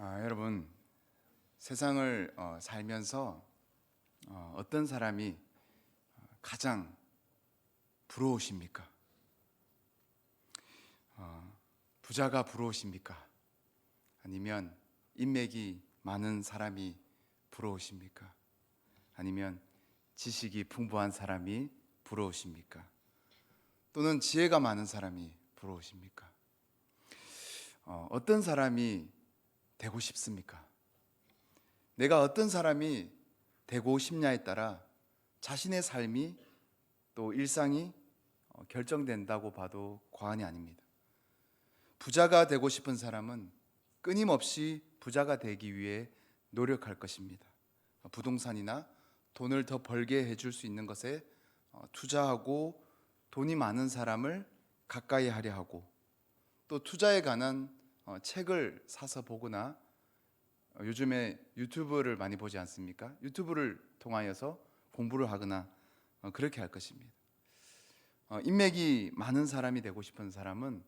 여러분, 세상을 살면서 어떤 사람이 가장 부러우십니까? 부자가 부러우십니까? 아니면 인맥이 많은 사람이 부러우십니까? 아니면 지식이 풍부한 사람이 부러우십니까? 또는 지혜가 많은 사람이 부러우십니까? 어떤 사람이 되고 싶습니까? 내가 어떤 사람이 되고 싶냐에 따라 자신의 삶이 또 일상이 결정된다고 봐도 과언이 아닙니다. 부자가 되고 싶은 사람은 끊임없이 부자가 되기 위해 노력할 것입니다. 부동산이나 돈을 더 벌게 해줄 수 있는 것에 투자하고 돈이 많은 사람을 가까이 하려 하고 또 투자에 관한 책을 사서 보거나 요즘에 유튜브를 많이 보지 않습니까? 유튜브를 통하여서 공부를 하거나 그렇게 할 것입니다. 인맥이 많은 사람이 되고 싶은 사람은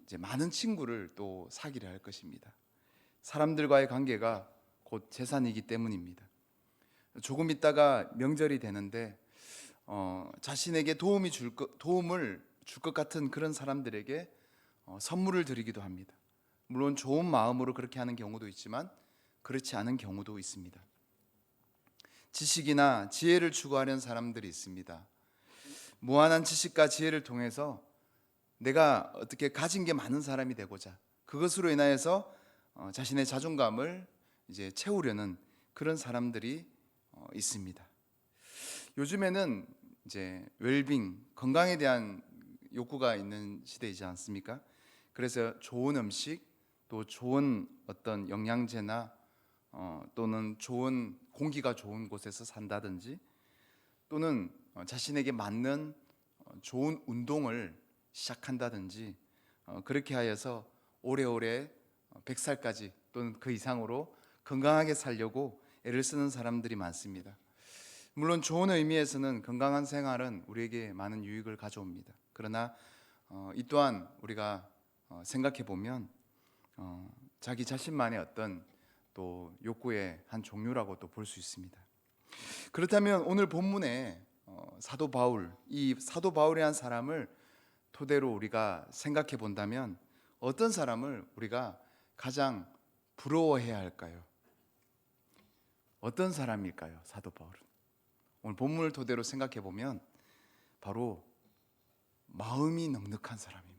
이제 많은 친구를 또 사귀려 할 것입니다. 사람들과의 관계가 곧 재산이기 때문입니다. 조금 있다가 명절이 되는데 자신에게 도움을 줄 것 같은 그런 사람들에게 선물을 드리기도 합니다. 물론 좋은 마음으로 그렇게 하는 경우도 있지만 그렇지 않은 경우도 있습니다. 지식이나 지혜를 추구하는 사람들이 있습니다. 무한한 지식과 지혜를 통해서 내가 어떻게 가진 게 많은 사람이 되고자 그것으로 인하여서 자신의 자존감을 이제 채우려는 그런 사람들이 있습니다. 요즘에는 이제 웰빙, 건강에 대한 욕구가 있는 시대이지 않습니까? 그래서 좋은 음식, 또 좋은 어떤 영양제나 또는 좋은 공기가 좋은 곳에서 산다든지 또는 자신에게 맞는 좋은 운동을 시작한다든지 그렇게 하여서 오래오래 100살까지 또는 그 이상으로 건강하게 살려고 애를 쓰는 사람들이 많습니다. 물론 좋은 의미에서는 건강한 생활은 우리에게 많은 유익을 가져옵니다. 그러나 이 또한 우리가 생각해 보면 자기 자신만의 어떤 또 욕구의 한 종류라고 또 볼 수 있습니다. 그렇다면 오늘 본문에 사도 바울, 이 사도 바울이라는 사람을 토대로 우리가 생각해 본다면 어떤 사람을 우리가 가장 부러워해야 할까요? 어떤 사람일까요? 사도 바울은 오늘 본문을 토대로 생각해 보면 바로 마음이 넉넉한 사람입니다.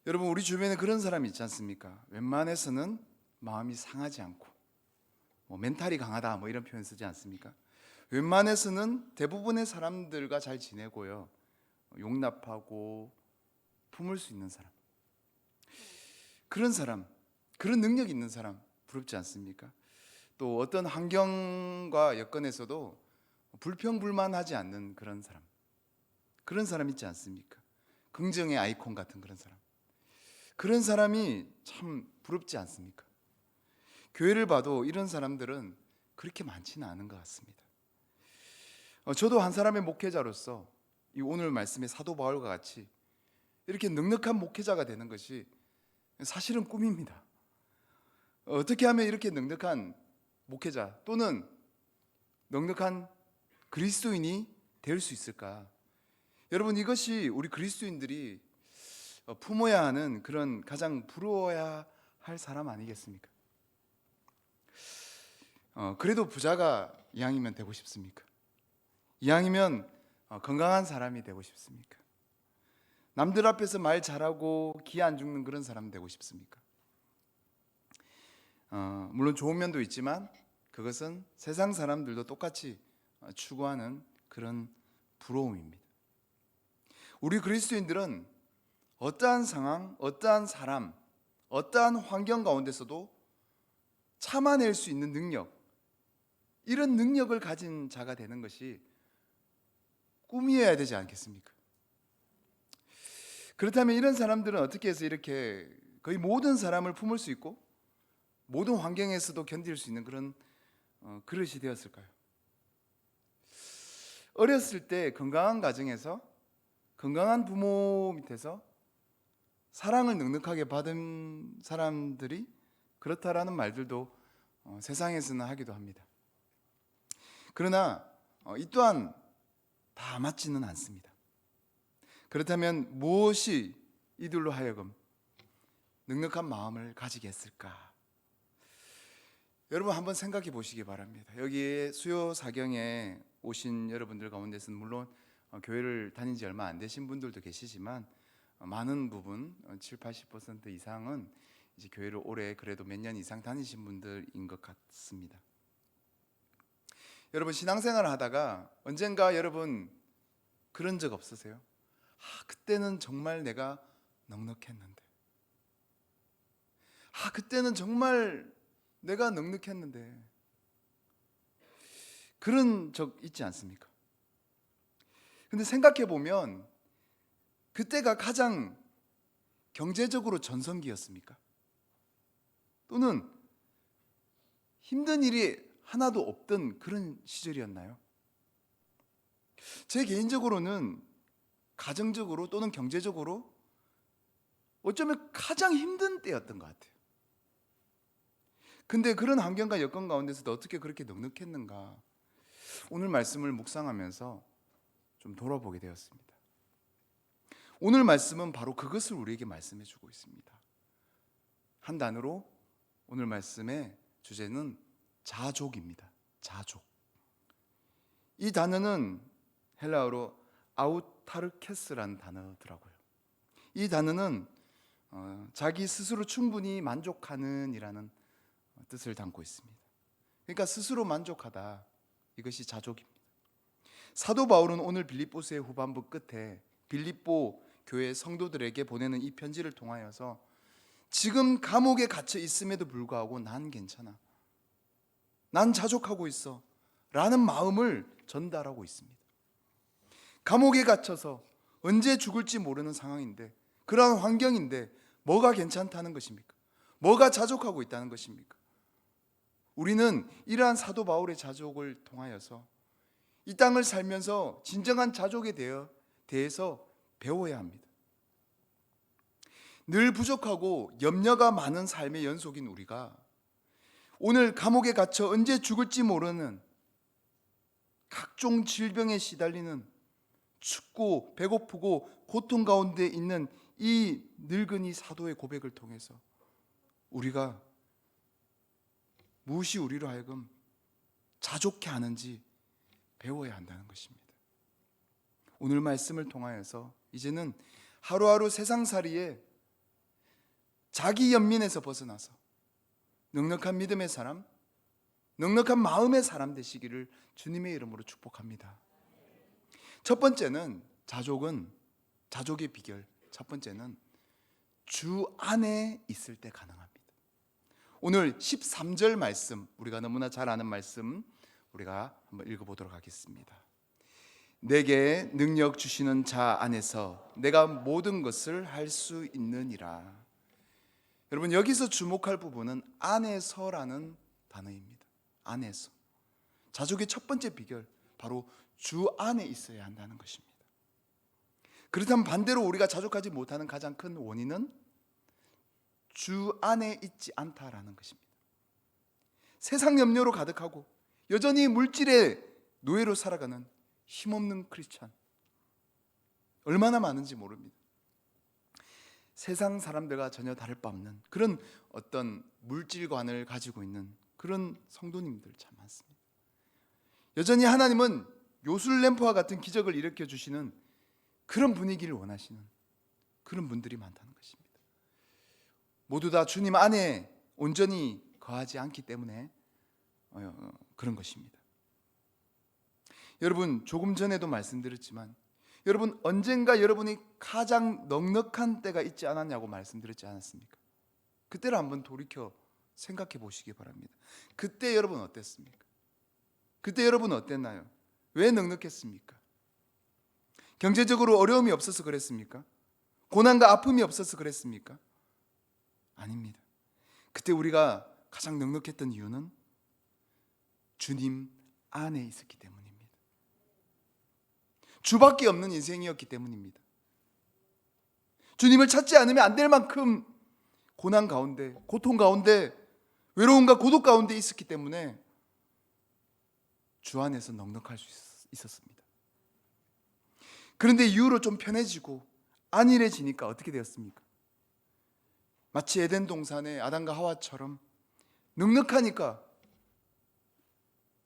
여러분, 우리 주변에 그런 사람이 있지 않습니까? 웬만해서는 마음이 상하지 않고 멘탈이 강하다 이런 표현 쓰지 않습니까? 웬만해서는 대부분의 사람들과 잘 지내고요, 용납하고 품을 수 있는 사람, 그런 사람, 그런 능력 있는 사람 부럽지 않습니까? 또 어떤 환경과 여건에서도 불평불만하지 않는 그런 사람 있지 않습니까? 긍정의 아이콘 같은 그런 사람이 참 부럽지 않습니까? 교회를 봐도 이런 사람들은 그렇게 많지는 않은 것 같습니다. 저도 한 사람의 목회자로서 이 오늘 말씀의 사도 바울과 같이 이렇게 넉넉한 목회자가 되는 것이 사실은 꿈입니다. 어떻게 하면 이렇게 넉넉한 목회자 또는 넉넉한 그리스도인이 될 수 있을까? 여러분, 이것이 우리 그리스도인들이 품어야 하는 그런 가장 부러워야 할 사람 아니겠습니까? 그래도 부자가 이왕이면 되고 싶습니까? 이왕이면 건강한 사람이 되고 싶습니까? 남들 앞에서 말 잘하고 기 안 죽는 그런 사람 되고 싶습니까? 물론 좋은 면도 있지만 그것은 세상 사람들도 똑같이 추구하는 그런 부러움입니다. 우리 그리스도인들은 어떠한 상황, 어떠한 사람, 어떠한 환경 가운데서도 참아낼 수 있는 능력, 이런 능력을 가진 자가 되는 것이 꿈이어야 되지 않겠습니까? 그렇다면 이런 사람들은 어떻게 해서 이렇게 거의 모든 사람을 품을 수 있고 모든 환경에서도 견딜 수 있는 그런 그릇이 되었을까요? 어렸을 때 건강한 가정에서 건강한 부모 밑에서 사랑을 넉넉하게 받은 사람들이 그렇다라는 말들도 세상에서는 하기도 합니다. 그러나 이 또한 다 맞지는 않습니다. 그렇다면 무엇이 이들로 하여금 넉넉한 마음을 가지게 했을까? 여러분 한번 생각해 보시기 바랍니다. 여기에 수요 사경에 오신 여러분들 가운데서는 물론 교회를 다닌 지 얼마 안 되신 분들도 계시지만 많은 부분 70-80% 이상은 이제 교회를 오래 그래도 몇 년 이상 다니신 분들인 것 같습니다. 여러분 신앙생활을 하다가 언젠가 여러분 그런 적 없으세요? 그때는 정말 내가 넉넉했는데, 그때는 정말 내가 넉넉했는데, 그런 적 있지 않습니까? 근데 생각해 보면 그때가 가장 경제적으로 전성기였습니까? 또는 힘든 일이 하나도 없던 그런 시절이었나요? 제 개인적으로는 가정적으로 또는 경제적으로 어쩌면 가장 힘든 때였던 것 같아요. 근데 그런 환경과 여건 가운데서도 어떻게 그렇게 넉넉했는가? 오늘 말씀을 묵상하면서 좀 돌아보게 되었습니다. 오늘 말씀은 바로 그것을 우리에게 말씀해 주고 있습니다. 한 단어로 오늘 말씀의 주제는 자족입니다. 자족. 이 단어는 헬라어로 아우타르케스라는 단어더라고요. 이 단어는 자기 스스로 충분히 만족하는 이라는 뜻을 담고 있습니다. 그러니까 스스로 만족하다, 이것이 자족입니다. 사도 바울은 오늘 빌립보서의 후반부 끝에 빌립보 교회 성도들에게 보내는 이 편지를 통하여서 지금 감옥에 갇혀 있음에도 불구하고 난 괜찮아, 난 자족하고 있어 라는 마음을 전달하고 있습니다. 감옥에 갇혀서 언제 죽을지 모르는 상황인데, 그러한 환경인데 뭐가 괜찮다는 것입니까? 뭐가 자족하고 있다는 것입니까? 우리는 이러한 사도 바울의 자족을 통하여서 이 땅을 살면서 진정한 자족에 대해서 배워야 합니다. 늘 부족하고 염려가 많은 삶의 연속인 우리가 오늘 감옥에 갇혀 언제 죽을지 모르는 각종 질병에 시달리는 춥고 배고프고 고통 가운데 있는 이 늙은이 사도의 고백을 통해서 우리가 무엇이 우리로 하여금 자족해 하는지 배워야 한다는 것입니다. 오늘 말씀을 통하여서 이제는 하루하루 세상살이에 자기 연민에서 벗어나서 넉넉한 믿음의 사람, 넉넉한 마음의 사람 되시기를 주님의 이름으로 축복합니다. 첫 번째는 자족의 비결, 첫 번째는 주 안에 있을 때 가능합니다. 오늘 13절 말씀, 우리가 너무나 잘 아는 말씀 우리가 한번 읽어보도록 하겠습니다. 내게 능력 주시는 자 안에서 내가 모든 것을 할 수 있느니라. 여러분 여기서 주목할 부분은 안에서라는 단어입니다. 안에서. 자족의 첫 번째 비결, 바로 주 안에 있어야 한다는 것입니다. 그렇다면 반대로 우리가 자족하지 못하는 가장 큰 원인은 주 안에 있지 않다라는 것입니다. 세상 염려로 가득하고 여전히 물질의 노예로 살아가는 힘없는 크리스찬 얼마나 많은지 모릅니다. 세상 사람들과 전혀 다를 바 없는 그런 어떤 물질관을 가지고 있는 그런 성도님들 참 많습니다. 여전히 하나님은 요술램프와 같은 기적을 일으켜 주시는 그런 분위기를 원하시는 그런 분들이 많다는 것입니다. 모두 다 주님 안에 온전히 거하지 않기 때문에 그런 것입니다. 여러분 조금 전에도 말씀드렸지만 여러분 언젠가 여러분이 가장 넉넉한 때가 있지 않았냐고 말씀드렸지 않았습니까? 그때를 한번 돌이켜 생각해 보시기 바랍니다. 그때 여러분 어땠습니까? 그때 여러분 어땠나요? 왜 넉넉했습니까? 경제적으로 어려움이 없어서 그랬습니까? 고난과 아픔이 없어서 그랬습니까? 아닙니다. 그때 우리가 가장 넉넉했던 이유는 주님 안에 있었기 때문입니다. 주밖에 없는 인생이었기 때문입니다. 주님을 찾지 않으면 안 될 만큼 고난 가운데, 고통 가운데, 외로움과 고독 가운데 있었기 때문에 주 안에서 넉넉할 수 있었습니다. 그런데 이후로 좀 편해지고 안일해지니까 어떻게 되었습니까? 마치 에덴 동산의 아담과 하와처럼 넉넉하니까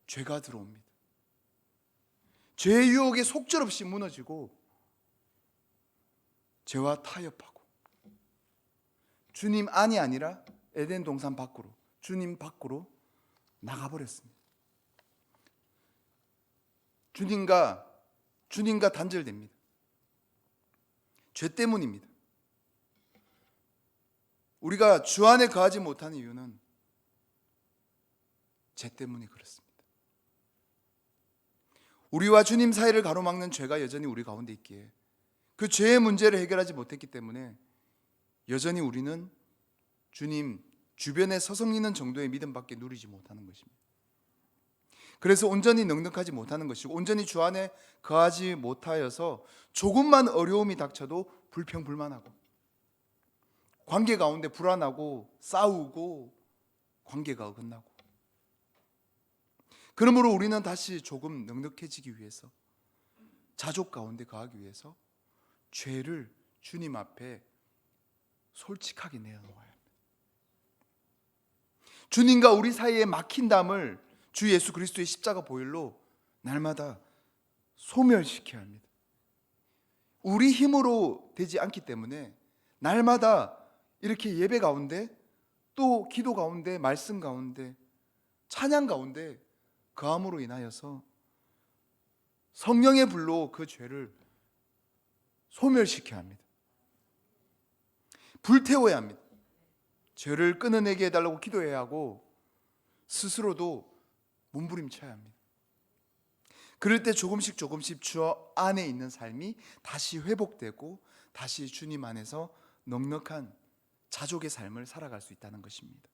죄가 들어옵니다. 죄의 유혹에 속절없이 무너지고 죄와 타협하고 주님 안이 아니라 에덴 동산 밖으로, 주님 밖으로 나가버렸습니다. 주님과 단절됩니다. 죄 때문입니다. 우리가 주 안에 거하지 못하는 이유는 죄 때문이 그렇습니다. 우리와 주님 사이를 가로막는 죄가 여전히 우리 가운데 있기에 그 죄의 문제를 해결하지 못했기 때문에 여전히 우리는 주님 주변에 서성이는 정도의 믿음밖에 누리지 못하는 것입니다. 그래서 온전히 넉넉하지 못하는 것이고 온전히 주 안에 거하지 못하여서 조금만 어려움이 닥쳐도 불평불만하고 관계 가운데 불안하고 싸우고 관계가 어긋나고, 그러므로 우리는 다시 조금 넉넉해지기 위해서, 자족 가운데 거하기 위해서 죄를 주님 앞에 솔직하게 내어놓아야 합니다. 주님과 우리 사이에 막힌 담을 주 예수 그리스도의 십자가 보혈로 날마다 소멸시켜야 합니다. 우리 힘으로 되지 않기 때문에 날마다 이렇게 예배 가운데, 또 기도 가운데, 말씀 가운데, 찬양 가운데 거함으로 인하여서 성령의 불로 그 죄를 소멸시켜야 합니다. 불태워야 합니다. 죄를 끊어내게 해달라고 기도해야 하고 스스로도 몸부림쳐야 합니다. 그럴 때 조금씩 주 안에 있는 삶이 다시 회복되고 다시 주님 안에서 넉넉한 자족의 삶을 살아갈 수 있다는 것입니다.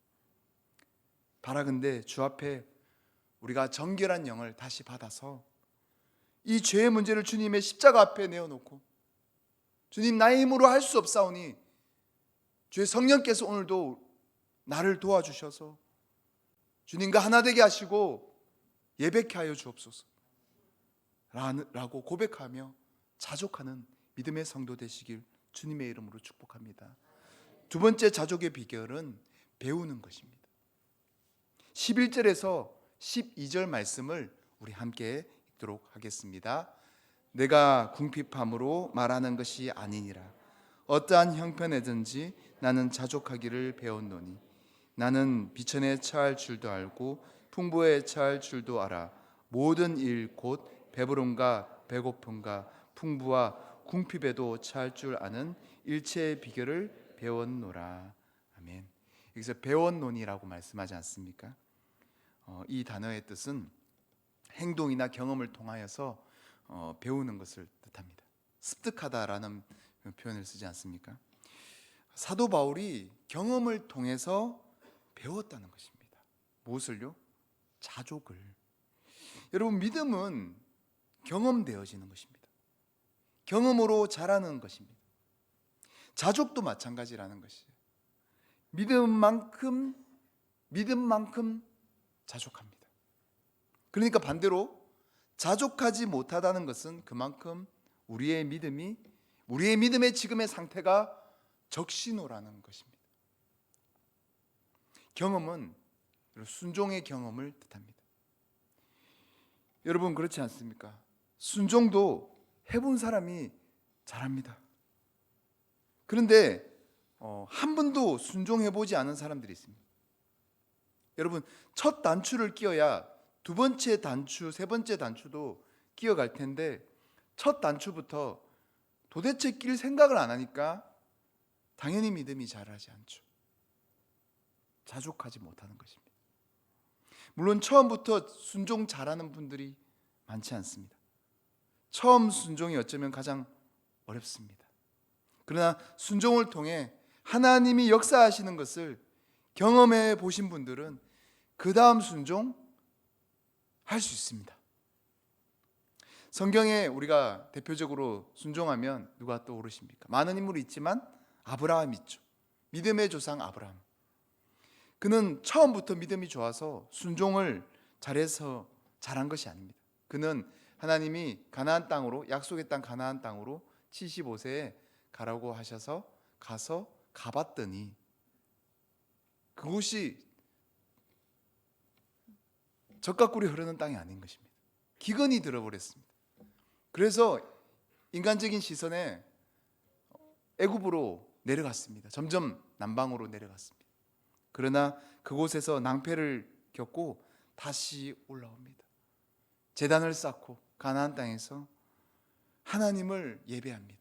바라건대 주 앞에 우리가 정결한 영을 다시 받아서 이 죄의 문제를 주님의 십자가 앞에 내어놓고, 주님 나의 힘으로 할 수 없사오니 주의 성령께서 오늘도 나를 도와주셔서 주님과 하나 되게 하시고 예배케 하여 주옵소서 라고 고백하며 자족하는 믿음의 성도 되시길 주님의 이름으로 축복합니다. 두 번째 자족의 비결은 배우는 것입니다. 11절에서 12절 말씀을 우리 함께 읽도록 하겠습니다. 내가 궁핍함으로 말하는 것이 아니니라. 어떠한 형편에든지 나는 자족하기를 배웠노니 나는 비천에 처할 줄도 알고 풍부에 처할 줄도 알아. 모든 일 곧 배부름과 배고픔과 풍부와 궁핍에도 처할 줄 아는 일체의 비결을 배웠노라. 아멘. 여기서 배웠노니라고 말씀하지 않습니까? 이 단어의 뜻은 행동이나 경험을 통하여서 배우는 것을 뜻합니다. 습득하다라는 표현을 쓰지 않습니까? 사도 바울이 경험을 통해서 배웠다는 것입니다. 무엇을요? 자족을. 여러분, 믿음은 경험되어지는 것입니다. 경험으로 자라는 것입니다. 자족도 마찬가지라는 것이에요. 믿음만큼 자족합니다. 그러니까 반대로 자족하지 못하다는 것은 그만큼 우리의 믿음의 지금의 상태가 적신호라는 것입니다. 경험은 순종의 경험을 뜻합니다. 여러분 그렇지 않습니까? 순종도 해본 사람이 잘합니다. 그런데 한 번도 순종해보지 않은 사람들이 있습니다. 여러분 첫 단추를 끼워야 두 번째 단추, 세 번째 단추도 끼어갈 텐데 첫 단추부터 도대체 낄 생각을 안 하니까 당연히 믿음이 자라지 않죠. 자족하지 못하는 것입니다. 물론 처음부터 순종 잘하는 분들이 많지 않습니다. 처음 순종이 어쩌면 가장 어렵습니다. 그러나 순종을 통해 하나님이 역사하시는 것을 경험해 보신 분들은 그 다음 순종 할 수 있습니다. 성경에 우리가 대표적으로 순종하면 누가 떠오르십니까? 많은 인물이 있지만 아브라함 있죠. 믿음의 조상 아브라함. 그는 처음부터 믿음이 좋아서 순종을 잘해서 잘한 것이 아닙니다. 그는 하나님이 가나안 땅으로, 약속의 땅 가나안 땅으로 75세에 가라고 하셔서 가봤더니 그곳이 젖과 꿀이 흐르는 땅이 아닌 것입니다. 기근이 들어버렸습니다. 그래서 인간적인 시선에 애굽으로 내려갔습니다. 점점 남방으로 내려갔습니다. 그러나 그곳에서 낭패를 겪고 다시 올라옵니다. 제단을 쌓고 가나안 땅에서 하나님을 예배합니다.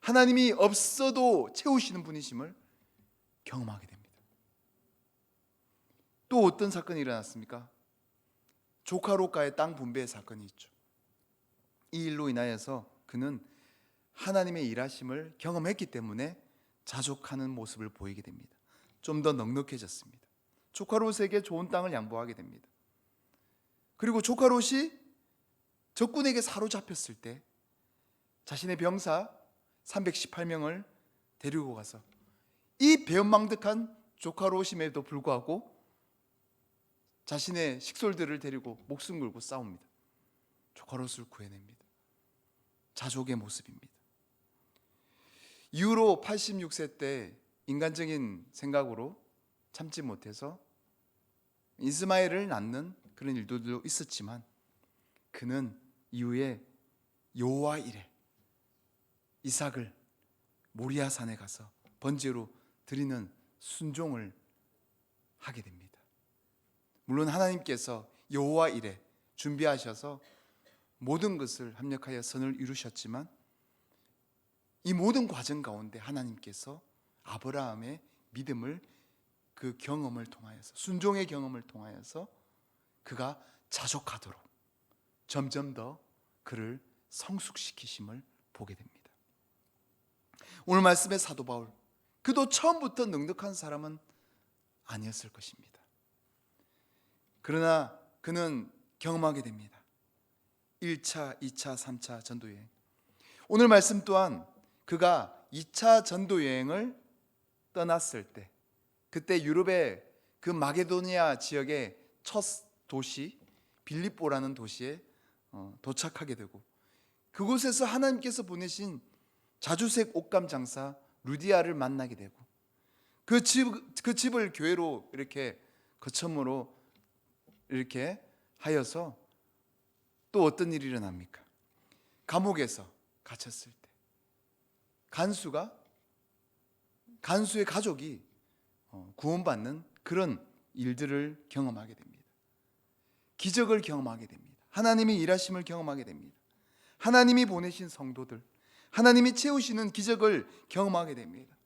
하나님이 없어도 채우시는 분이심을 경험하게 됩니다. 또 어떤 사건이 일어났습니까? 조카롯과의 땅 분배 사건이 있죠. 이 일로 인하여서 그는 하나님의 일하심을 경험했기 때문에 자족하는 모습을 보이게 됩니다. 좀 더 넉넉해졌습니다. 조카롯에게 좋은 땅을 양보하게 됩니다. 그리고 조카롯이 적군에게 사로잡혔을 때 자신의 병사 318명을 데리고 가서 이 배은망덕한 조카롯임에도 불구하고 자신의 식솔들을 데리고 목숨 걸고 싸웁니다. 조카롯을 구해냅니다. 자족의 모습입니다. 이후로 86세 때 인간적인 생각으로 참지 못해서 이스마엘을 낳는 그런 일들도 있었지만 그는 이후에 여호와 이레 이삭을 모리아산에 가서 번제로 드리는 순종을 하게 됩니다. 물론 하나님께서 여호와 이레 준비하셔서 모든 것을 합력하여 선을 이루셨지만 이 모든 과정 가운데 하나님께서 아브라함의 믿음을 그 경험을 통하여서 순종의 경험을 통하여서 그가 자족하도록 점점 더 그를 성숙시키심을 보게 됩니다. 오늘 말씀의 사도 바울, 그도 처음부터 넉넉한 사람은 아니었을 것입니다. 그러나 그는 경험하게 됩니다. 1차, 2차, 3차 전도여행. 오늘 말씀 또한 그가 2차 전도여행을 떠났을 때, 그때 유럽의 그 마게도니아 지역의 첫 도시 빌립보라는 도시에 도착하게 되고, 그곳에서 하나님께서 보내신 자주색 옷감 장사 루디아를 만나게 되고, 그 집을 교회로 이렇게 거처무로 이렇게 하여서 또 어떤 일이 일어납니까? 감옥에서 갇혔을 때 간수의 가족이 구원받는 그런 일들을 경험하게 됩니다. 기적을 경험하게 됩니다. 하나님의 일하심을 경험하게 됩니다. 하나님이 보내신 성도들, 하나님이 채우시는 기적을 경험하게 됩니다.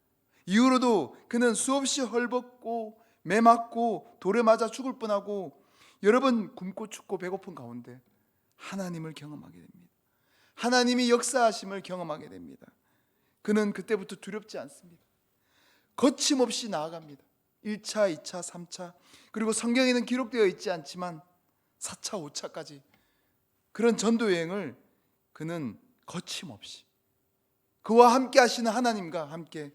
이후로도 그는 수없이 헐벗고 매맞고 돌에 맞아 죽을 뻔하고 여러 번 굶고 춥고 배고픈 가운데 하나님을 경험하게 됩니다. 하나님이 역사하심을 경험하게 됩니다. 그는 그때부터 두렵지 않습니다. 거침없이 나아갑니다. 1차, 2차, 3차, 그리고 성경에는 기록되어 있지 않지만 4차, 5차까지 그런 전도여행을 그는 거침없이 그와 함께 하시는 하나님과 함께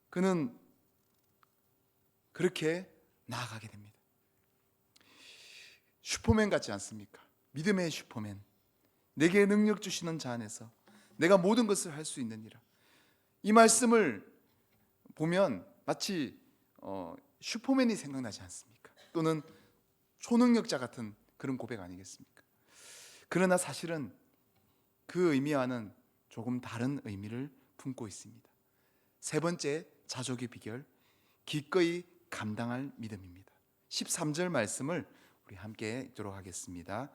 그는 그렇게 나아가게 됩니다. 슈퍼맨 같지 않습니까? 믿음의 슈퍼맨. 내게 능력 주시는 자 안에서 내가 모든 것을 할 수 있느니라. 이 말씀을 보면 마치 슈퍼맨이 생각나지 않습니까? 또는 초능력자 같은 그런 고백 아니겠습니까? 그러나 사실은 그 의미와는 조금 다른 의미를 품고 있습니다. 세 번째 자족의 비결, 기꺼이 감당할 믿음입니다. 13절 말씀을 우리 함께 읽도록 하겠습니다.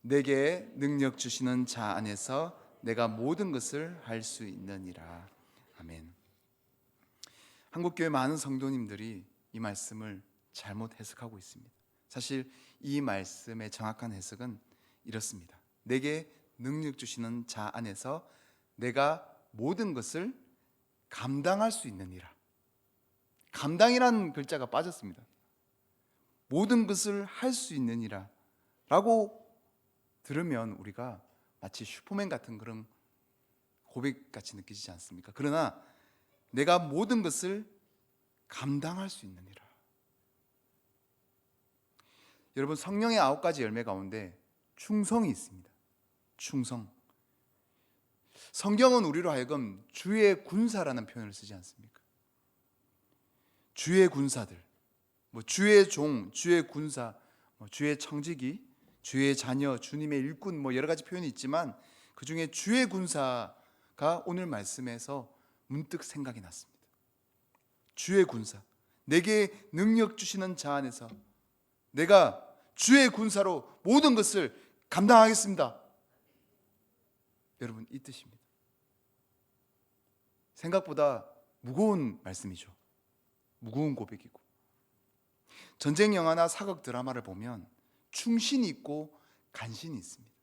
내게 능력 주시는 자 안에서 내가 모든 것을 할 수 있느니라. 아멘. 한국교회 많은 성도님들이 이 말씀을 잘못 해석하고 있습니다. 사실 이 말씀의 정확한 해석은 이렇습니다. 내게 능력 주시는 자 안에서 내가 모든 것을 감당할 수 있느니라. 감당이라는 글자가 빠졌습니다. 모든 것을 할 수 있느니라 라고 들으면 우리가 마치 슈퍼맨 같은 그런 고백같이 느끼지 않습니까? 그러나 내가 모든 것을 감당할 수 있느니라. 여러분, 성령의 9가지 열매 가운데 충성이 있습니다. 충성. 성경은 우리로 하여금 주의 군사라는 표현을 쓰지 않습니까? 주의 군사들, 주의 종, 주의 군사, 주의 청지기, 주의 자녀, 주님의 일꾼, 여러 가지 표현이 있지만 그 중에 주의 군사가 오늘 말씀에서 문득 생각이 났습니다. 주의 군사, 내게 능력 주시는 자 안에서 내가 주의 군사로 모든 것을 감당하겠습니다. 여러분, 이 뜻입니다. 생각보다 무거운 말씀이죠. 무거운 고백이고, 전쟁 영화나 사극 드라마를 보면 충신이 있고 간신이 있습니다.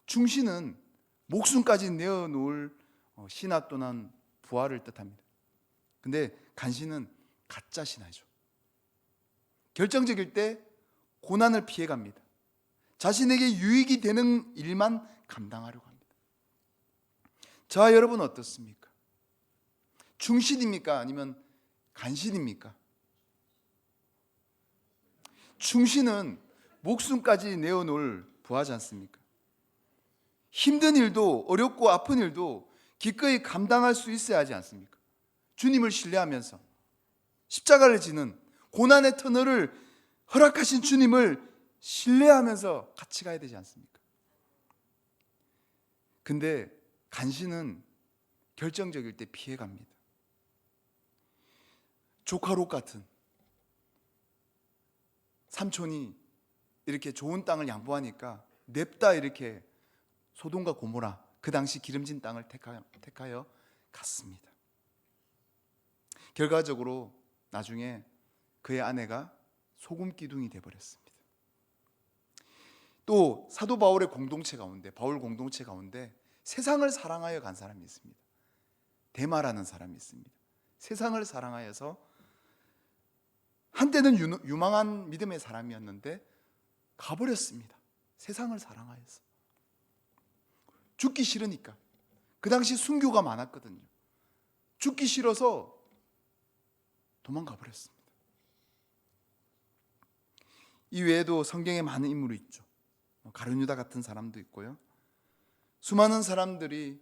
충신은 목숨까지 내어놓을 신하 또는 부하를 뜻합니다. 근데 간신은 가짜 신하죠. 결정적일 때 고난을 피해갑니다. 자신에게 유익이 되는 일만 감당하려고 합니다. 자, 여러분 어떻습니까? 충신입니까? 아니면 간신입니까? 충신은 목숨까지 내어놓을 부하지 않습니까? 힘든 일도, 어렵고 아픈 일도 기꺼이 감당할 수 있어야 하지 않습니까? 주님을 신뢰하면서 십자가를 지는 고난의 터널을 허락하신 주님을 신뢰하면서 같이 가야 되지 않습니까? 근데 간신은 결정적일 때 피해갑니다. 조카롯 같은 삼촌이 이렇게 좋은 땅을 양보하니까 냅다 이렇게 소돔과 고모라, 그 당시 기름진 땅을 택하여 갔습니다. 결과적으로 나중에 그의 아내가 소금 기둥이 되어버렸습니다. 또 사도 바울의 공동체 가운데, 바울 공동체 가운데 세상을 사랑하여 간 사람이 있습니다. 데마라는 사람이 있습니다. 세상을 사랑하여서 한때는 유망한 믿음의 사람이었는데 가버렸습니다. 세상을 사랑하여서. 죽기 싫으니까. 그 당시 순교가 많았거든요. 죽기 싫어서 도망가 버렸습니다. 이 외에도 성경에 많은 인물이 있죠. 가룟유다 같은 사람도 있고요. 수많은 사람들이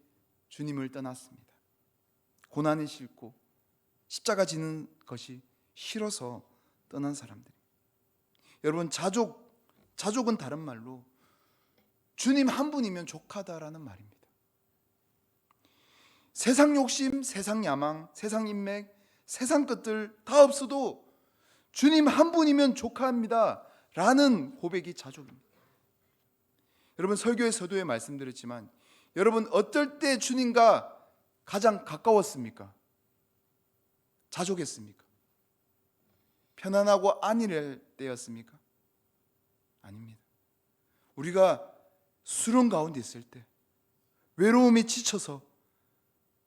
주님을 떠났습니다. 고난이 싫고 십자가 지는 것이 싫어서 떠난 사람들. 여러분, 자족은 다른 말로 주님 한 분이면 족하다라는 말입니다. 세상 욕심, 세상 야망, 세상 인맥, 세상 것들 다 없어도 주님 한 분이면 족합니다 라는 고백이 자족입니다. 여러분, 설교의 서두에 말씀드렸지만 여러분, 어떨 때 주님과 가장 가까웠습니까? 자족했습니까? 편안하고 안일할 때였습니까? 아닙니다. 우리가 수렁 가운데 있을 때, 외로움이 지쳐서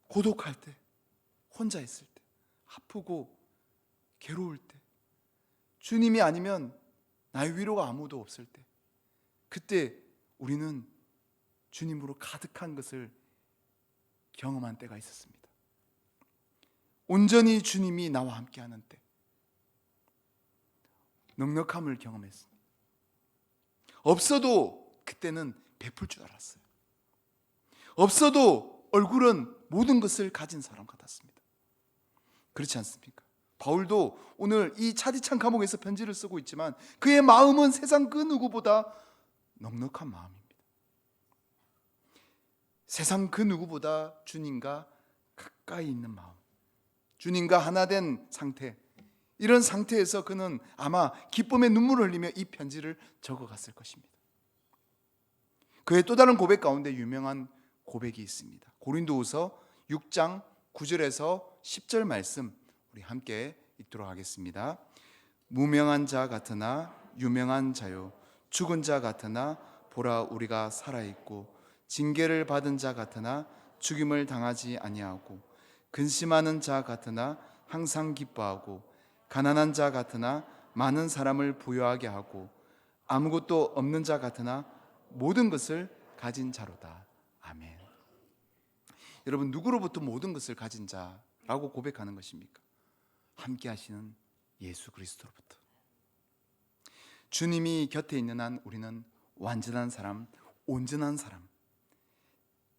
고독할 때, 혼자 있을 때, 아프고 괴로울 때, 주님이 아니면 나의 위로가 아무도 없을 때, 그때 우리는 주님으로 가득한 것을 경험한 때가 있었습니다. 온전히 주님이 나와 함께하는 때, 넉넉함을 경험했습니다. 없어도 그때는 베풀 줄 알았어요. 없어도 얼굴은 모든 것을 가진 사람 같았습니다. 그렇지 않습니까? 바울도 오늘 이 차디찬 감옥에서 편지를 쓰고 있지만 그의 마음은 세상 그 누구보다 넉넉한 마음입니다. 세상 그 누구보다 주님과 가까이 있는 마음, 주님과 하나 된 상태, 이런 상태에서 그는 아마 기쁨의 눈물을 흘리며 이 편지를 적어갔을 것입니다. 그의 또 다른 고백 가운데 유명한 고백이 있습니다. 고린도후서 6장 9절에서 10절 말씀 우리 함께 읽도록 하겠습니다. 무명한 자 같으나 유명한 자요, 죽은 자 같으나 보라 우리가 살아있고, 징계를 받은 자 같으나 죽임을 당하지 아니하고, 근심하는 자 같으나 항상 기뻐하고, 가난한 자 같으나 많은 사람을 부유하게 하고, 아무것도 없는 자 같으나 모든 것을 가진 자로다. 아멘. 여러분, 누구로부터 모든 것을 가진 자라고 고백하는 것입니까? 함께 하시는 예수 그리스도로부터. 주님이 곁에 있는 한 우리는 완전한 사람, 온전한 사람,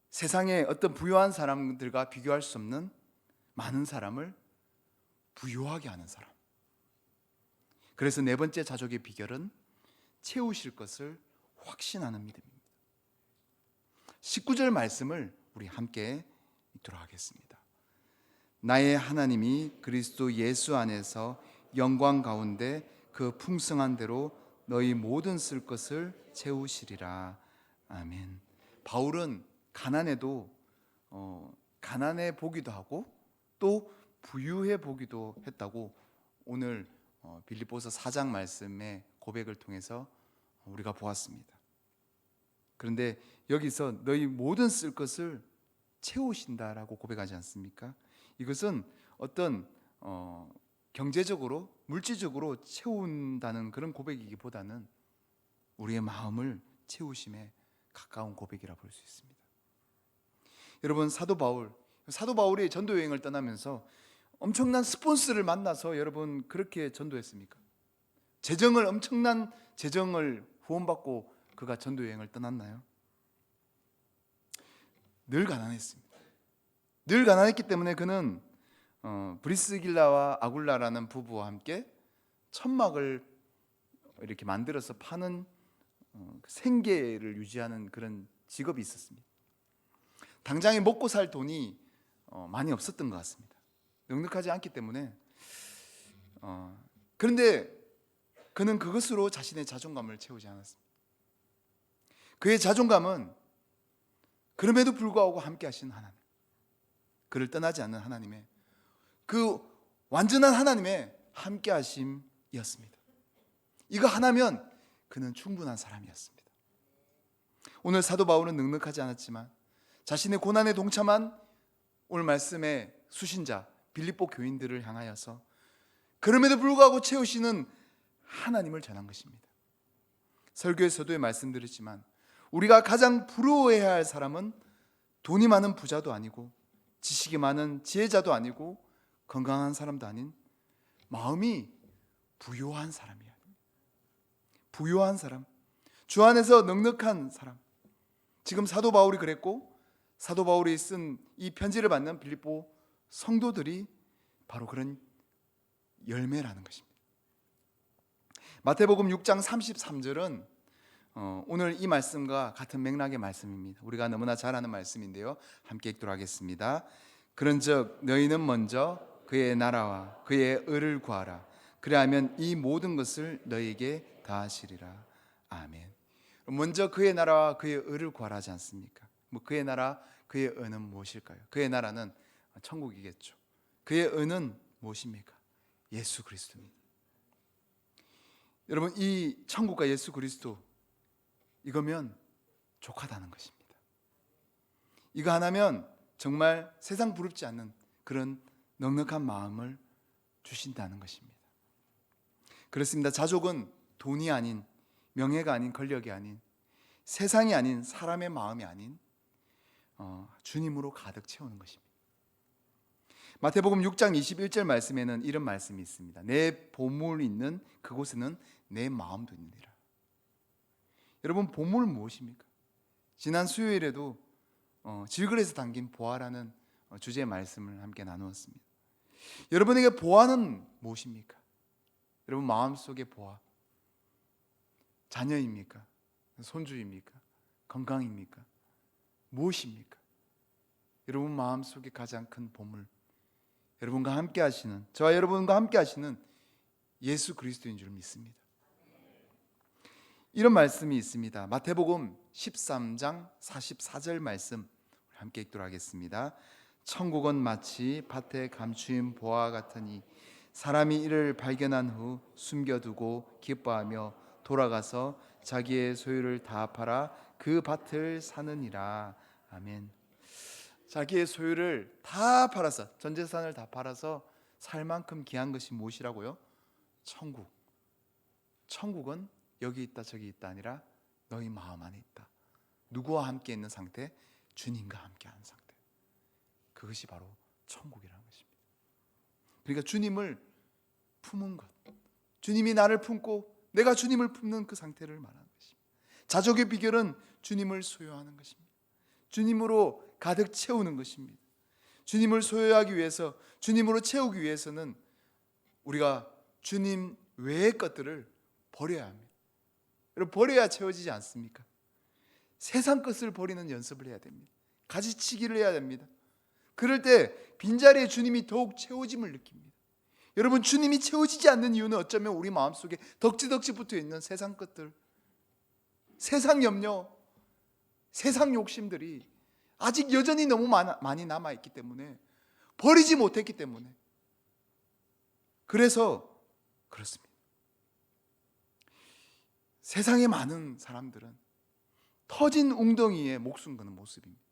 세상의 어떤 부유한 사람들과 비교할 수 없는 많은 사람을 부유하게 하는 사람. 그래서 네 번째 자족의 비결은 채우실 것을 확신하는 믿음입니다. 19절 말씀을 우리 함께 읽도록 하겠습니다. 나의 하나님이 그리스도 예수 안에서 영광 가운데 그 풍성한 대로 너희 모든 쓸 것을 채우시리라. 아멘. 바울은 가난해도 가난해 보기도 하고 또 부유해 보기도 했다고 오늘 빌립보서 4장 말씀의 고백을 통해서 우리가 보았습니다. 그런데 여기서 너희 모든 쓸 것을 채우신다라고 고백하지 않습니까? 이것은 어떤 경제적으로 물질적으로 채운다는 그런 고백이기보다는 우리의 마음을 채우심에 가까운 고백이라 볼 수 있습니다. 여러분, 사도 바울이 전도 여행을 떠나면서 엄청난 스폰서를 만나서 여러분 그렇게 전도했습니까? 엄청난 재정을 후원받고 그가 전도 여행을 떠났나요? 늘 가난했습니다. 늘 가난했기 때문에 그는 브리스길라와 아굴라라는 부부와 함께 천막을 이렇게 만들어서 파는 생계를 유지하는 그런 직업이 있었습니다. 당장에 먹고 살 돈이 많이 없었던 것 같습니다. 넉넉하지 않기 때문에 그런데 그는 그것으로 자신의 자존감을 채우지 않았습니다. 그의 자존감은 그럼에도 불구하고 함께 하신 하나님, 그를 떠나지 않는 하나님의 그 완전한 하나님의 함께 하심이었습니다. 이거 하나면 그는 충분한 사람이었습니다. 오늘 사도 바울은 넉넉하지 않았지만 자신의 고난에 동참한 오늘 말씀의 수신자 빌립보 교인들을 향하여서 그럼에도 불구하고 채우시는 하나님을 전한 것입니다. 설교에서도 말씀드렸지만 우리가 가장 부러워해야 할 사람은 돈이 많은 부자도 아니고 지식이 많은 지혜자도 아니고 건강한 사람도 아닌 마음이 부요한 사람이야. 부요한 사람, 주 안에서 넉넉한 사람. 지금 사도 바울이 그랬고 사도 바울이 쓴 이 편지를 받는 빌립보 성도들이 바로 그런 열매라는 것입니다. 마태복음 6장 33절은 오늘 이 말씀과 같은 맥락의 말씀입니다. 우리가 너무나 잘 아는 말씀인데요, 함께 읽도록 하겠습니다. 그런즉 너희는 먼저 그의 나라와 그의 의를 구하라. 그리하면 이 모든 것을 너희에게 다하시리라. 아멘. 먼저 그의 나라와 그의 의를 구하라 하지 않습니까? 그의 나라, 그의 의는 무엇일까요? 그의 나라는 천국이겠죠. 그의 의는 무엇입니까? 예수 그리스도입니다. 여러분, 이 천국과 예수 그리스도 이거면 족하다는 것입니다. 이거 하나면 정말 세상 부럽지 않는 그런 넉넉한 마음을 주신다는 것입니다. 그렇습니다. 자족은 돈이 아닌, 명예가 아닌, 권력이 아닌, 세상이 아닌, 사람의 마음이 아닌 주님으로 가득 채우는 것입니다. 마태복음 6장 21절 말씀에는 이런 말씀이 있습니다. 내 보물 있는 그곳에는 내 마음도 있느니라. 여러분, 보물 무엇입니까? 지난 수요일에도 질그릇에 담긴 보화라는 주제의 말씀을 함께 나누었습니다. 여러분에게 보화는 무엇입니까? 여러분 마음속의 보화, 자녀입니까? 손주입니까? 건강입니까? 무엇입니까? 여러분 마음속에 가장 큰 보물, 여러분과 함께 하시는, 저와 여러분과 함께 하시는 예수 그리스도인 줄 믿습니다. 이런 말씀이 있습니다. 마태복음 13장 44절 말씀 함께 읽도록 하겠습니다. 천국은 마치 밭에 감추인 보화 같으니 사람이 이를 발견한 후 숨겨두고 기뻐하며 돌아가서 자기의 소유를 다 팔아 그 밭을 사느니라. 아멘. 자기의 소유를 다 팔아서, 전 재산을 다 팔아서 살 만큼 귀한 것이 무엇이라고요? 천국. 천국은 여기 있다 저기 있다 아니라 너희 마음 안에 있다. 누구와 함께 있는 상태? 주님과 함께하는 상태. 그것이 바로 천국이라는 것입니다. 그러니까 주님을 품은 것, 주님이 나를 품고 내가 주님을 품는 그 상태를 말하는 것입니다. 자족의 비결은 주님을 소유하는 것입니다. 주님으로 가득 채우는 것입니다. 주님을 소유하기 위해서, 주님으로 채우기 위해서는 우리가 주님 외의 것들을 버려야 합니다. 여러분, 버려야 채워지지 않습니까? 세상 것을 버리는 연습을 해야 됩니다. 가지치기를 해야 됩니다. 그럴 때 빈자리에 주님이 더욱 채워짐을 느낍니다. 여러분, 주님이 채워지지 않는 이유는 어쩌면 우리 마음속에 덕지덕지 붙어있는 세상 것들, 세상 염려, 세상 욕심들이 아직 여전히 너무 많이 남아있기 때문에, 버리지 못했기 때문에, 그래서 그렇습니다. 세상에 많은 사람들은 터진 웅덩이에 목숨 거는 모습입니다.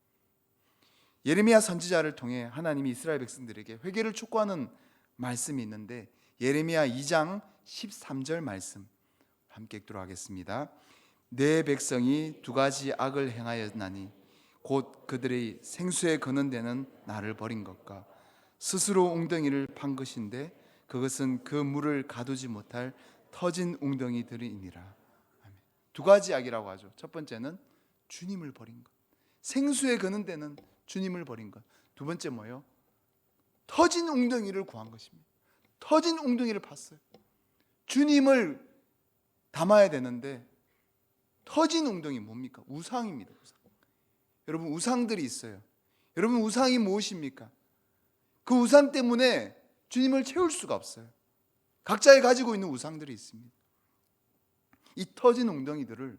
예레미야 선지자를 통해 하나님이 이스라엘 백성들에게 회개를 촉구하는 말씀이 있는데, 예레미야 2장 13절 말씀 함께 읽도록 하겠습니다. 내 백성이 두 가지 악을 행하였나니 곧 그들의 생수에 거는 데는 나를 버린 것과 스스로 웅덩이를 판 것인데 그것은 그 물을 가두지 못할 터진 웅덩이들이니라. 두 가지 악이라고 하죠. 첫 번째는 주님을 버린 것, 생수에 거는 데는 주님을 버린 것. 두 번째 뭐예요? 터진 웅덩이를 구한 것입니다. 터진 웅덩이를 팠어요. 주님을 담아야 되는데 터진 웅덩이 뭡니까? 우상입니다. 우상. 여러분, 우상들이 있어요. 여러분, 우상이 무엇입니까? 그 우상 때문에 주님을 채울 수가 없어요. 각자의 가지고 있는 우상들이 있습니다. 이 터진 웅덩이들을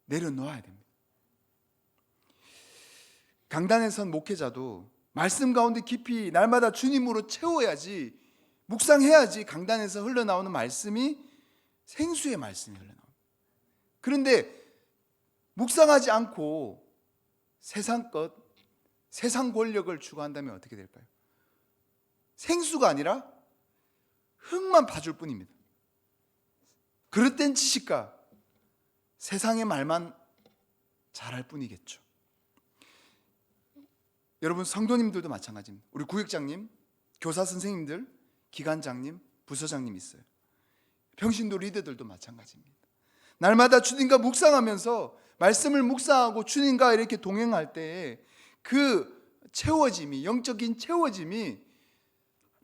내려놓아야 됩니다. 강단에 선 목회자도 말씀 가운데 깊이 날마다 주님으로 채워야지, 묵상해야지 강단에서 흘러나오는 말씀이 생수의 말씀이 흘러나옵니다. 그런데 묵상하지 않고 세상 것, 세상 권력을 추구한다면 어떻게 될까요? 생수가 아니라 흙만 파줄 뿐입니다. 그릇된 지식과 세상의 말만 잘할 뿐이겠죠. 여러분, 성도님들도 마찬가지입니다. 우리 구역장님, 교사 선생님들, 기관장님, 부서장님 있어요. 평신도 리더들도 마찬가지입니다. 날마다 주님과 묵상하면서 말씀을 묵상하고 주님과 이렇게 동행할 때 그 채워짐이, 영적인 채워짐이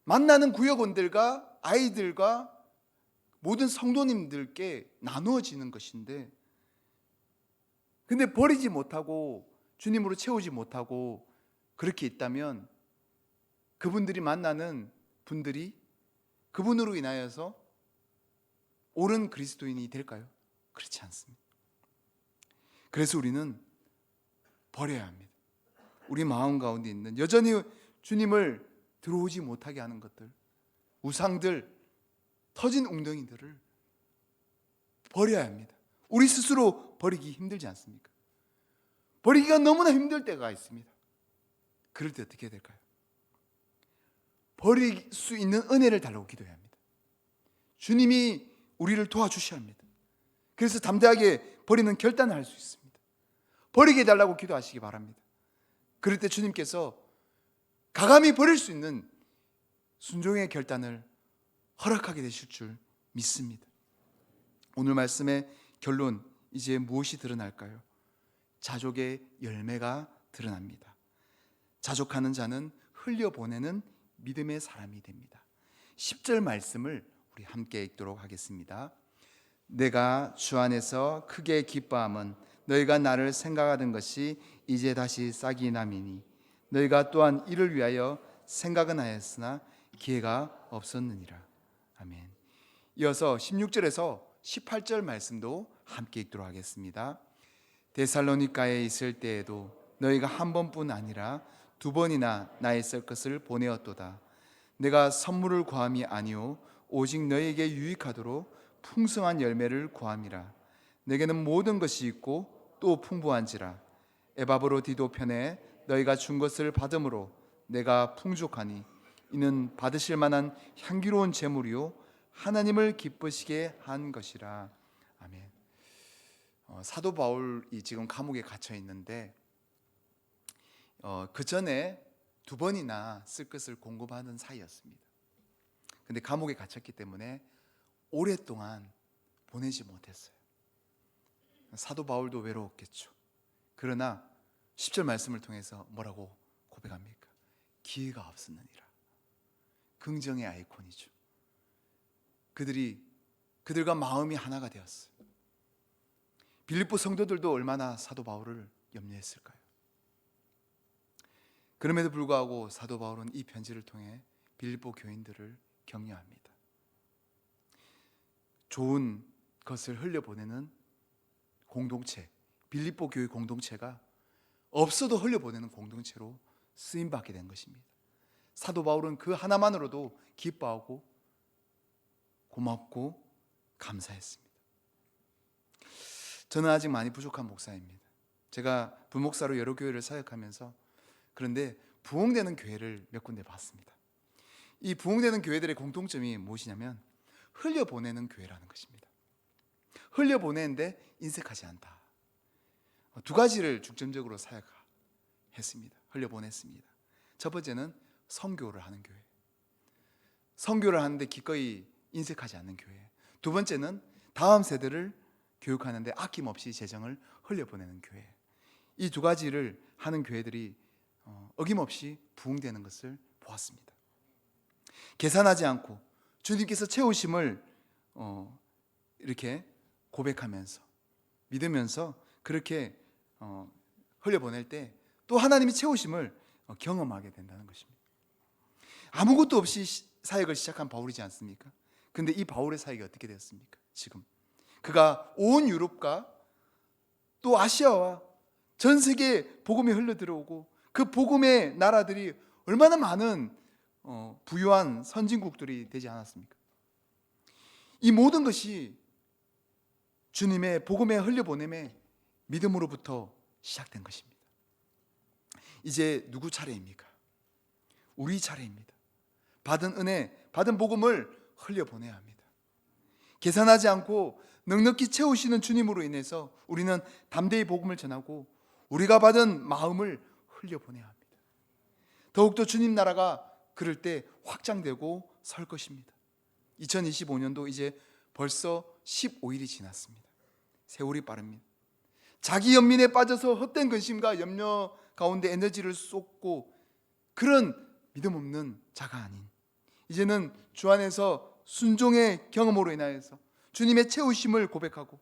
만나는 구역원들과 아이들과 모든 성도님들께 나누어지는 것인데, 근데 버리지 못하고 주님으로 채우지 못하고 그렇게 있다면 그분들이 만나는 분들이 그분으로 인하여서 옳은 그리스도인이 될까요? 그렇지 않습니다. 그래서 우리는 버려야 합니다. 우리 마음 가운데 있는 여전히 주님을 들어오지 못하게 하는 것들, 우상들, 터진 웅덩이들을 버려야 합니다. 우리 스스로 버리기 힘들지 않습니까? 버리기가 너무나 힘들 때가 있습니다. 그럴 때 어떻게 해야 될까요? 버릴 수 있는 은혜를 달라고 기도해야 합니다. 주님이 우리를 도와주셔야 합니다. 그래서 담대하게 버리는 결단을 할 수 있습니다. 버리게 해달라고 기도하시기 바랍니다. 그럴 때 주님께서 가감히 버릴 수 있는 순종의 결단을 허락하게 되실 줄 믿습니다. 오늘 말씀의 결론, 이제 무엇이 드러날까요? 자족의 열매가 드러납니다. 자족하는 자는 흘려보내는 믿음의 사람이 됩니다. 10절 말씀을 우리 함께 읽도록 하겠습니다. 내가 주 안에서 크게 기뻐함은 너희가 나를 생각하던 것이 이제 다시 싹이 남이니 너희가 또한 이를 위하여 생각은 하였으나 기회가 없었느니라. 아멘. 이어서 16절에서 18절 말씀도 함께 읽도록 하겠습니다. 데살로니가에 있을 때에도 너희가 한 번뿐 아니라 두 번이나 나의 쓸 것을 보내었도다. 내가 선물을 구함이 아니오 오직 너희에게 유익하도록 풍성한 열매를 구함이라. 내게는 모든 것이 있고 또 풍부한지라. 에바브로디도 편에 너희가 준 것을 받음으로 내가 풍족하니 이는 받으실 만한 향기로운 제물이요 하나님을 기쁘시게 한 것이라. 아멘. 사도 바울이 지금 감옥에 갇혀 있는데 그 전에 2번이나 쓸 것을 공급하는 사이였습니다. 근데 감옥에 갇혔기 때문에 오랫동안 보내지 못했어요. 사도 바울도 외로웠겠죠. 그러나 10절 말씀을 통해서 뭐라고 고백합니까? 기회가 없었느니라. 긍정의 아이콘이죠. 그들과 마음이 하나가 되었어요. 빌립보 성도들도 얼마나 사도 바울을 염려했을까요? 그럼에도 불구하고 사도 바울은 이 편지를 통해 빌립보 교인들을 격려합니다. 좋은 것을 흘려보내는 공동체, 빌립보 교회 공동체가 없어도 흘려보내는 공동체로 쓰임받게 된 것입니다. 사도 바울은 그 하나만으로도 기뻐하고 고맙고 감사했습니다. 저는 아직 많이 부족한 목사입니다. 제가 부목사로 여러 교회를 사역하면서 그런데 부흥되는 교회를 몇 군데 봤습니다. 이 부흥되는 교회들의 공통점이 무엇이냐면 흘려보내는 교회라는 것입니다. 흘려보내는데 인색하지 않다. 2가지를 중점적으로 사역했습니다. 흘려보냈습니다. 첫 번째는 선교를 하는 교회. 선교를 하는데 기꺼이 인색하지 않는 교회. 2번째는 다음 세대를 교육하는데 아낌없이 재정을 흘려보내는 교회. 이 2가지를 하는 교회들이 어김없이 부흥되는 것을 보았습니다. 계산하지 않고 주님께서 채우심을 이렇게 고백하면서 믿으면서 그렇게 흘려보낼 때 또 하나님이 채우심을 경험하게 된다는 것입니다. 아무것도 없이 사역을 시작한 바울이지 않습니까? 근데 이 바울의 사역이 어떻게 되었습니까? 지금 그가 온 유럽과 또 아시아와 전 세계에 복음이 흘러들어오고 그 복음의 나라들이 얼마나 많은 부유한 선진국들이 되지 않았습니까? 이 모든 것이 주님의 복음의 흘려보냄의 믿음으로부터 시작된 것입니다. 이제 누구 차례입니까? 우리 차례입니다. 받은 은혜, 받은 복음을 흘려보내야 합니다. 계산하지 않고 넉넉히 채우시는 주님으로 인해서 우리는 담대히 복음을 전하고 우리가 받은 마음을 흘려보내야 합니다. 더욱더 주님 나라가 그럴 때 확장되고 설 것입니다. 2025년도 이제 벌써 15일이 지났습니다. 세월이 빠릅니다. 자기 연민에 빠져서 헛된 근심과 염려 가운데 에너지를 쏟고 그런 믿음 없는 자가 아닌 이제는 주 안에서 순종의 경험으로 인하여서 주님의 채우심을 고백하고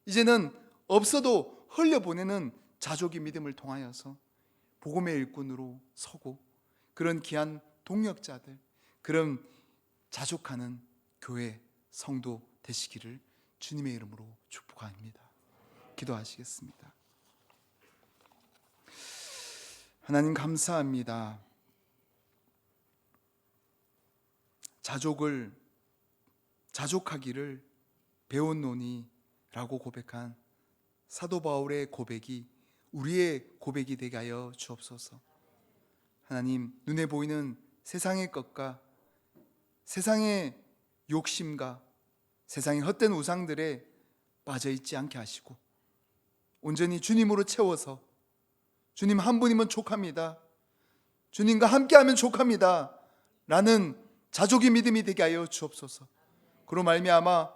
이제는 없어도 흘려보내는 자족의 믿음을 통하여서 복음의 일꾼으로 서고 그런 귀한 동역자들, 그런 자족하는 교회 성도 되시기를 주님의 이름으로 축복합니다. 기도하시겠습니다. 하나님 감사합니다. 자족하기를 배웠노니 라고 고백한 사도 바울의 고백이 우리의 고백이 되게 하여 주옵소서. 하나님, 눈에 보이는 세상의 것과 세상의 욕심과 세상의 헛된 우상들에 빠져있지 않게 하시고 온전히 주님으로 채워서 주님 한 분이면 족합니다, 주님과 함께하면 족합니다 라는 자족의 믿음이 되게 하여 주옵소서. 그로 말미암아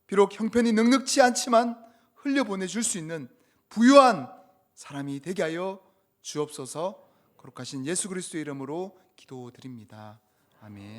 비록 형편이 넉넉지 않지만 흘려보내줄 수 있는 부유한 사람이 되게 하여 주옵소서. 거룩하신 예수 그리스도의 이름으로 기도드립니다. 아멘.